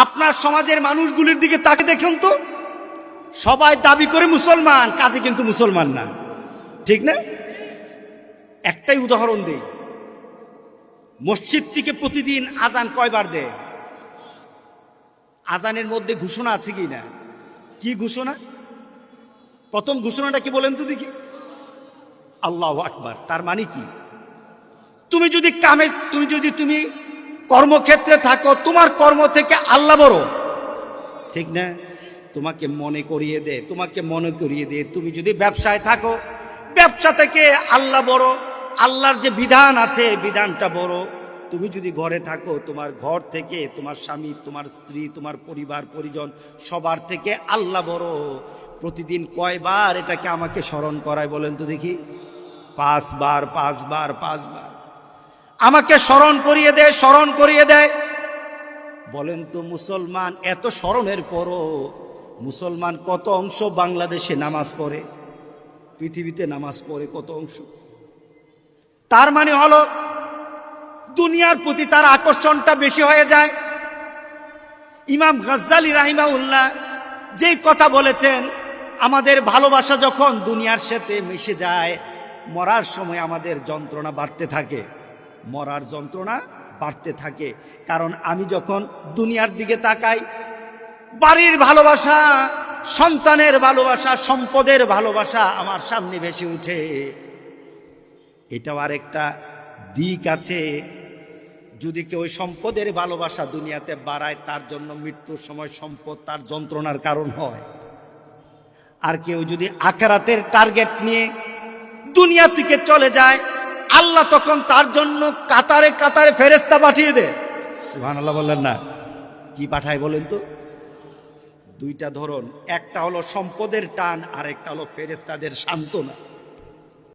আপনার সমাজের মানুষগুলির দিকে তাকে দেখুন তো, সবাই দাবি করে মুসলমান, কাজে কিন্তু মুসলমান না, ঠিক না? একটাই উদাহরণ দেই, মসজিদ থেকে প্রতিদিন আজান কয়বার দেয়? আজানের মধ্যে ঘোষণা আছে কি না? কি ঘোষণা? প্রথম ঘোষণাটা কি বলেন তো দেখি? আল্লাহু আকবার। তার মানে কি? তুমি যদি তুমি কর্মক্ষেত্রে থাকো, তোমার কর্ম থেকে আল্লাহ বড়, ঠিক না? তোমাকে মনে করিয়ে দে তুমি যদি ব্যবসায় থাকো, ব্যবসা থেকে আল্লাহ বড়, আল্লাহর যে বিধান আছে বিধানটা বড়। তুমি যদি ঘরে থাকো, তোমার ঘর থেকে তোমার স্বামী, তোমার স্ত্রী, তোমার পরিবার পরিজন সবার থেকে আল্লাহ বড়। প্রতিদিন কয়বার এটাকে আমাকে স্মরণ করায় বলেন তো দেখি? 5 বার আমাকে স্মরণ করিয়ে দেয়। বলেন তো মুসলমান, এত স্মরণের পরও মুসলমান কত অংশ বাংলাদেশে নামাজ পড়ে, পৃথিবীতে নামাজ পড়ে কত অংশ? তার মানে হলো দুনিয়ার প্রতি তার আকর্ষণটা বেশি হয়ে যায়। ইমাম গাজ্জালী রাহিমাহুল্লাহ যেই কথা বলেছেন, আমাদের ভালোবাসা যখন দুনিয়ার সাথে মিশে যায়, মরার সময় আমাদের যন্ত্রণা বাড়তে থাকে। কারণ আমি যখন দুনিয়ার দিকে তাকাই, বাড়ির ভালোবাসা, সন্তানের ভালোবাসা, সম্পদের ভালোবাসা আমার সামনে ভেসে উঠে। এটাও আরেকটা দিক আছে। যদি কেউ সম্পদের ভালোবাসা দুনিয়াতে বাড়ায়, তার জন্য মৃত্যুর সময় সম্পদ তার যন্ত্রণার কারণ হয়। আর কেউ যদি আখিরাতের টার্গেট নিয়ে দুনিয়া থেকে চলে যায়, আল্লাহ তখন তার জন্য কাতারে কাতারে ফেরেশতা পাঠিয়ে দেয়। সুবহানাল্লাহ বললেন না? কি পাঠায় বলেন তো? দুইটা ধরন, একটা হলো সম্পদের টান, আর একটা হলো ফেরেশতাদের সান্ত্বনা।